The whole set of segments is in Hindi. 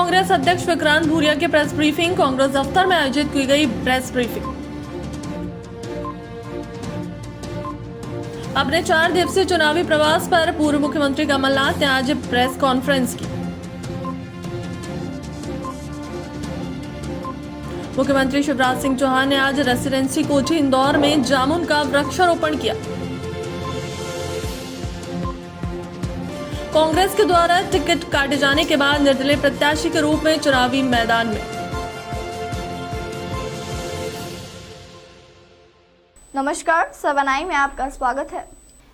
कांग्रेस अध्यक्ष विक्रांत भूरिया की प्रेस ब्रीफिंग। कांग्रेस दफ्तर में आयोजित की गई प्रेस ब्रीफिंग। अपने 4 दिवसीय चुनावी प्रवास पर पूर्व मुख्यमंत्री कमलनाथ ने आज प्रेस कॉन्फ्रेंस की। मुख्यमंत्री शिवराज सिंह चौहान ने आज रेसिडेंसी कोठी इंदौर में जामुन का वृक्षारोपण किया। कांग्रेस के द्वारा टिकट काटे जाने के बाद निर्दलीय प्रत्याशी के रूप में चुनावी मैदान में। नमस्कार, 7i में आपका स्वागत है।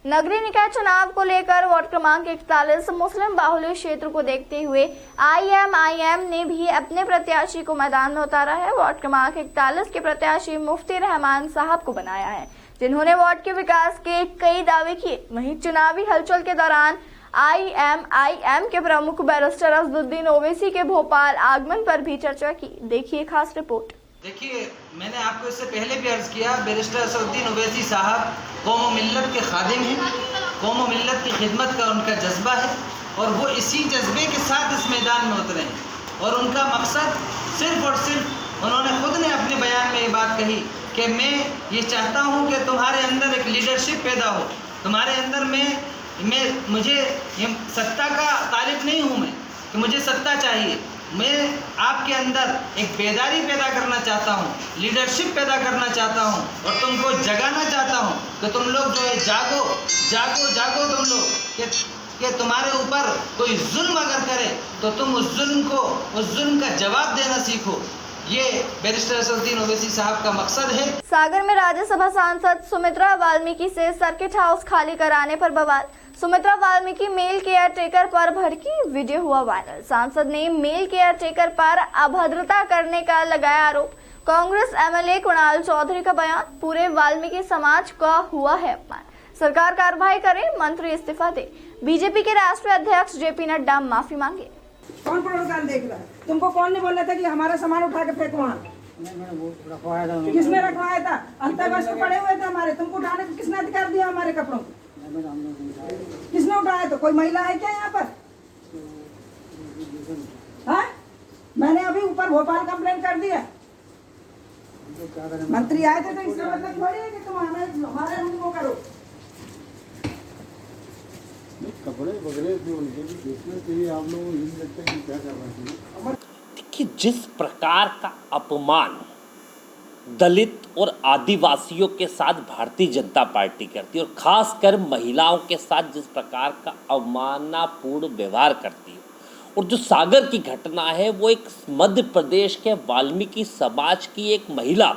नगरीय निकाय चुनाव को लेकर वार्ड क्रमांक 41 मुस्लिम बाहुल्य क्षेत्र को देखते हुए IMIM ने भी अपने प्रत्याशी को मैदान में उतारा है। वार्ड क्रमांक 41 के प्रत्याशी मुफ्ती रहमान साहब को बनाया है, जिन्होंने वार्ड के विकास के कई दावे किए। वहीं चुनावी हलचल के दौरान IMIM के प्रमुख बैरिस्टर असदुद्दीन ओवैसी के भोपाल आगमन पर भी चर्चा की। देखिए खास रिपोर्ट। देखिए, मैंने आपको इससे पहले भी अर्ज किया, बैरिस्टर असदुद्दीन ओवैसी साहब कौम मिल्लत के खादिम हैं। कौम मिल्लत की खिदमत का उनका जज्बा है और वो इसी जज्बे के साथ इस मैदान में उतरे हैं। और उनका मकसद सिर्फ और सिर्फ, उन्होंने खुद ने अपने बयान में ये बात कही कि मैं ये चाहता हूँ कि तुम्हारे अंदर एक लीडरशिप पैदा हो, तुम्हारे अंदर मुझे ये सत्ता का तालिब नहीं हूँ मैं कि मुझे सत्ता चाहिए। मैं आपके अंदर एक बेदारी पैदा करना चाहता हूँ, लीडरशिप पैदा करना चाहता हूँ और तुमको जगाना चाहता हूँ कि तुम लोग जो है जागो जागो जागो तुम लोग कि तुम्हारे ऊपर कोई जुल्म अगर करे तो तुम उस जुल्म का जवाब देना सीखो। ये बैरिस्टर असदुद्दीन ओवैसी साहब का मकसद है। सागर में राज्यसभा सांसद सुमित्रा वाल्मीकि से सर्किट हाउस खाली कराने पर बवाल। Sumitra Valmiki male caretaker पर भड़की, वीडियो हुआ वायरल। सांसद ने मेल केयर टेकर पर अभद्रता करने का लगाया आरोप। कांग्रेस MLA कुणाल चौधरी का बयान, पूरे वाल्मीकि समाज का हुआ है अपमान, सरकार कार्रवाई करे, मंत्री इस्तीफा दे। बीजेपी के राष्ट्रीय अध्यक्ष JP नड्डा माफी मांगे। कौन प्रोटोकॉल देख रहा है? तुमको कौन ने बोला था कि हमारा सामान उठा के फेंको वहाँ? किसने रखवाया था? अंतर्गत पड़े हुए थे हमारे, तुमको उठाने को किसने अधिकार दिया हमारे कपड़ों को? किसने उठाया? तो कोई महिला है क्या यहाँ पर? हाँ, मैंने अभी ऊपर भोपाल कंप्लेंट कर दिया। मंत्री आए थे तो इसका मतलब थोड़ी है कि तुम हमारे रूम को करो। कपड़े वगैरह भी उनके भी देखने चाहिए। आप लोग नहीं लगता कि क्या करना चाहिए? देखिए, जिस प्रकार का अपमान दलित और आदिवासियों के साथ भारतीय जनता पार्टी करती है और खासकर महिलाओं के साथ जिस प्रकार का अवमाननापूर्ण व्यवहार करती है, और जो सागर की घटना है वो एक मध्य प्रदेश के वाल्मीकि समाज की एक महिला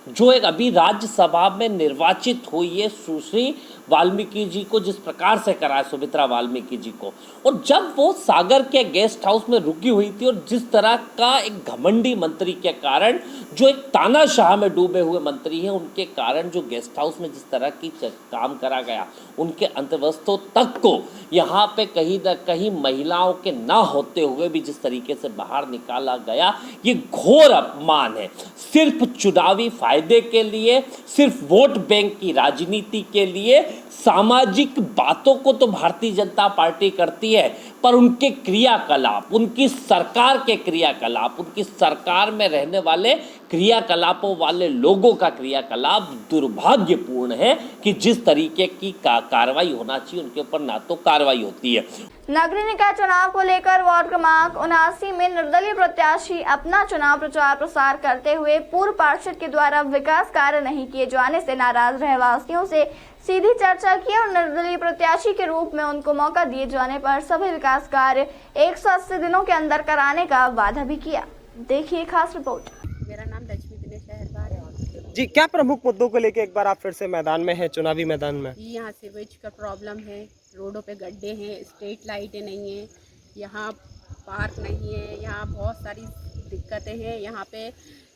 जो एक अभी राज्यसभा में निर्वाचित हुई है, सुश्री वाल्मीकि जी को जिस प्रकार से करा है, सुमित्रा वाल्मीकि जी को, और जब वो सागर के गेस्ट हाउस में रुकी हुई थी और जिस तरह का एक घमंडी मंत्री के कारण, जो एक तानाशाह में डूबे हुए मंत्री हैं, उनके कारण जो गेस्ट हाउस में जिस तरह की काम करा गया, उनके अंतर्वस्तों तक को यहाँ पे कहीं न कहीं महिलाओं के ना होते हुए भी जिस तरीके से बाहर निकाला गया, ये घोर अपमान है। सिर्फ चुनावी फायदे के लिए, सिर्फ वोट बैंक की राजनीति के लिए सामाजिक बातों को तो भारतीय जनता पार्टी करती है, पर उनके क्रियाकलाप, उनकी सरकार के क्रियाकलाप, उनकी सरकार में रहने वाले क्रियाकलापों वाले लोगों का क्रियाकलाप दुर्भाग्यपूर्ण है कि जिस तरीके की कार्रवाई होना चाहिए उनके ऊपर ना तो कार्रवाई होती है। नगरीय निकाय चुनाव को लेकर वार्ड क्रमांक 79 में निर्दलीय प्रत्याशी अपना चुनाव प्रचार प्रसार करते हुए पूर्व पार्षद के द्वारा विकास कार्य नहीं किए जाने से नाराज रहवासियों से सीधी चर्चा की और निर्दलीय प्रत्याशी के रूप में उनको मौका दिए जाने पर सभी विकास कार्य 180 दिनों के अंदर कराने का वादा भी किया। देखिए खास रिपोर्ट। मेरा नाम लक्ष्मी दिनेश शहरवार है जी। क्या प्रमुख मुद्दों को लेकर एक बार आप फिर से मैदान में हैं, चुनावी मैदान में? यहाँ सीवेज का प्रॉब्लम है, रोडों पे गड्ढे हैं, स्ट्रीट लाइटें नहीं हैं, यहाँ पार्क नहीं है, यहाँ बहुत सारी दिक्कतें हैं। यहाँ पे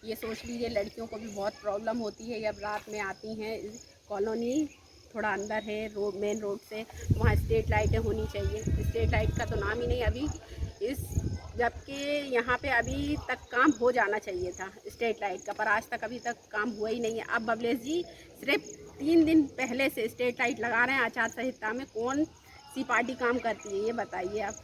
ये सोच लीजिए लड़कियों को भी बहुत प्रॉब्लम होती है जब रात में आती हैं। कॉलोनी थोड़ा अंदर है रोड, मेन रोड से, वहाँ स्ट्रीट लाइटें होनी चाहिए। स्ट्रीट लाइट का तो नाम ही नहीं अभी, जबकि यहाँ पे अभी तक काम हो जाना चाहिए था स्ट्रीट लाइट का, पर आज तक अभी तक काम हुआ ही नहीं है। अब बबलेश जी सिर्फ 3 दिन पहले से स्ट्रीट लाइट लगा रहे हैं। आचार संहिता में कौन सी पार्टी काम करती है ये बताइए आप।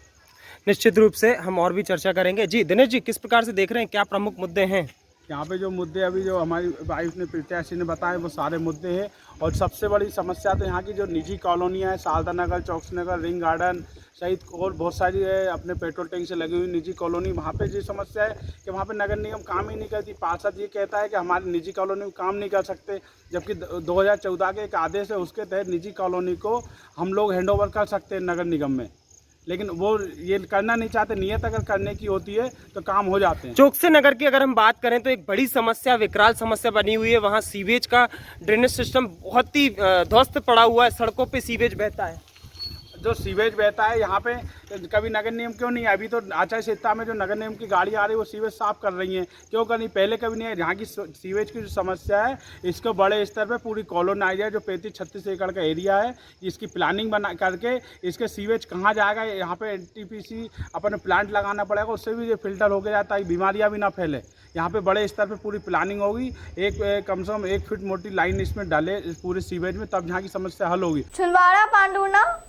निश्चित रूप से हम और भी चर्चा करेंगे। जी दिनेश जी, किस प्रकार से देख रहे हैं, क्या प्रमुख मुद्दे हैं? यहाँ पे जो मुद्दे अभी जो हमारी वाइफ ने प्रत्याशी ने बताए वो सारे मुद्दे हैं। और सबसे बड़ी समस्या तो यहाँ की जो निजी कॉलोनियाँ हैं, शारदा नगर, चौकसी नगर, रिंग गार्डन सहित और बहुत सारी है अपने पेट्रोल टैंक से लगी हुई निजी कॉलोनी, वहाँ पे जो समस्या है कि वहाँ पे नगर निगम काम ही नहीं करती। पार्षद ये कहता है कि हमारी निजी कॉलोनी में काम नहीं कर सकते, जबकि 2014 के एक आदेश है उसके तहत निजी कॉलोनी को हम लोग हैंड ओवर कर सकते हैं नगर निगम में, लेकिन वो ये करना नहीं चाहते। नियत अगर करने की होती है तो काम हो जाते हैं। चौकसी नगर की अगर हम बात करें तो एक बड़ी समस्या, विकराल समस्या बनी हुई है। वहाँ सीवेज का ड्रेनेज सिस्टम बहुत ही ध्वस्त पड़ा हुआ है, सड़कों पे सीवेज बहता है। जो सीवेज बहता है यहाँ पे कभी नगर निगम क्यों नहीं है? अभी तो आचार्य संहिता में जो नगर निगम की गाड़ी आ रही है वो सीवेज साफ कर रही हैं, क्यों कर नहीं? पहले कभी नहीं है। यहाँ की सीवेज की जो समस्या है इसको बड़े स्तर पे पूरी कॉलोनाइज है, जो 35-36 एकड़ का एरिया है, इसकी प्लानिंग बना करके इसके सीवेज कहाँ जाएगा, यहाँ पे NTPC अपने प्लांट लगाना पड़ेगा, उससे भी ये फिल्टर होकर जाता है, बीमारियाँ भी ना फैले। यहाँ पे बड़े स्तर पे पूरी प्लानिंग होगी, कम से कम 1 फीट मोटी लाइन इसमें डाले इस पूरे सीवेज में, तब यहाँ की समस्या हल होगी। छिंदवाड़ा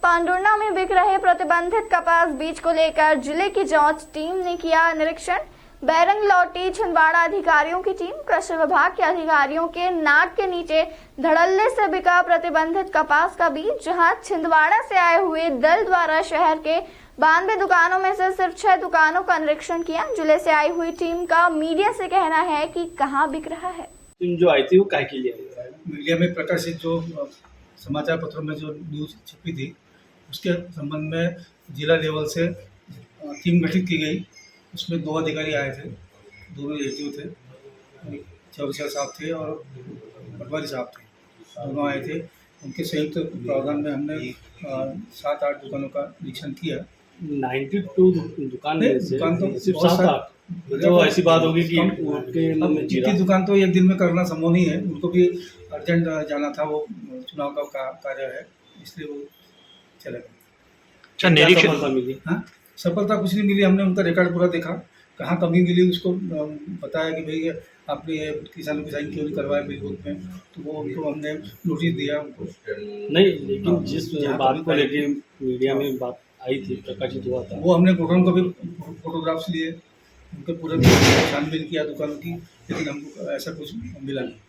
पांडुर्ना में बिक रहे प्रतिबंधित कपास बीज को लेकर जिले की जांच टीम ने किया निरीक्षण। बैरंग लौटी छिंदवाड़ा अधिकारियों की टीम कृषि विभाग के अधिकारियों के नाक के नीचे धड़ल्ले से बिका प्रतिबंधित कपास का बीज, जहां छिंदवाड़ा से आए हुए दल द्वारा शहर के 92 दुकानों में से सिर्फ 6 दुकानों का निरीक्षण किया। जिले से आई हुई टीम का मीडिया से कहना है कि कहां बिक रहा है। टीम जो आई थी वो काय के लिए आई? मीडिया में प्रकाशित जो समाचार पत्रों में जो न्यूज़ छपी थी उसके संबंध में जिला लेवल से टीम गठित की गई। उसमें 2 अधिकारी आए थे, दोनों एसडीओ थे, चौरसिया साहब थे और पटवारी साहब थे, दोनों आए थे। उनके संयुक्त प्रावधान में हमने 7-8 दुकानों का निरीक्षण किया। 92 दुकान तो सिर्फ 7-8, तो ऐसी बात होगी कि जितनी दुकान तो एक दिन में करना संभव नहीं है, उनको भी अर्जेंट जाना था, वो चुनाव का कार्य है, इसलिए वो चले गए। अच्छा, निरीक्षण मिली? हाँ, सफलता कुछ नहीं मिली। हमने उनका रिकॉर्ड पूरा देखा, कहाँ कमी मिली उसको बताया कि भाई आपने ये किसानों की साइन क्यों नहीं करवाया बिल बुक में, तो वो उनको हमने नोटिस दिया उनको। नहीं, लेकिन जिस बात को लेके मीडिया में बात आई थी, प्रकाशित हुआ था, वो हमने गोडाउन का भी फोटोग्राफ्स लिए, उनके पूरे छानबीन किया दुकानों की, लेकिन हमको ऐसा कुछ मिला नहीं।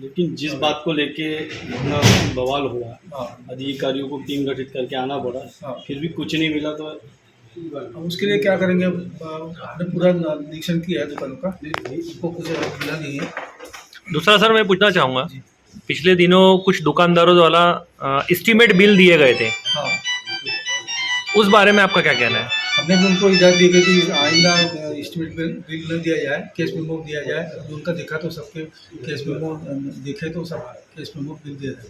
लेकिन जिस बात को लेके इतना बवाल हुआ, अधिकारियों को टीम गठित करके आना पड़ा, फिर भी कुछ नहीं मिला, तो उसके लिए क्या करेंगे? हमने पूरा निरीक्षण किया है दुकानों का, उसको कुछ मिला नहीं है। दूसरा सर, मैं पूछना चाहूँगा, पिछले दिनों कुछ दुकानदारों द्वारा एस्टीमेट बिल दिए गए थे, हाँ, उस बारे में आपका क्या कहना है? हमने भी उनको इजाज़त दी गई कि आइंदा एस्टीमेट बिल न दिया जाए, केस मेमो दिया जाए। जो उनका देखा तो सबके केस मेमो देखे तो सब केस मेमो बिल दिया जाए।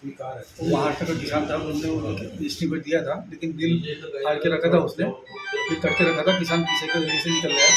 वो महाराष्ट्र का किसान था, उन्होंने एस्टीमेट दिया था, लेकिन बिल फाड़ के रखा था, उसने बिल करके रखा था, किसान पीछे के वजह से निकल गया।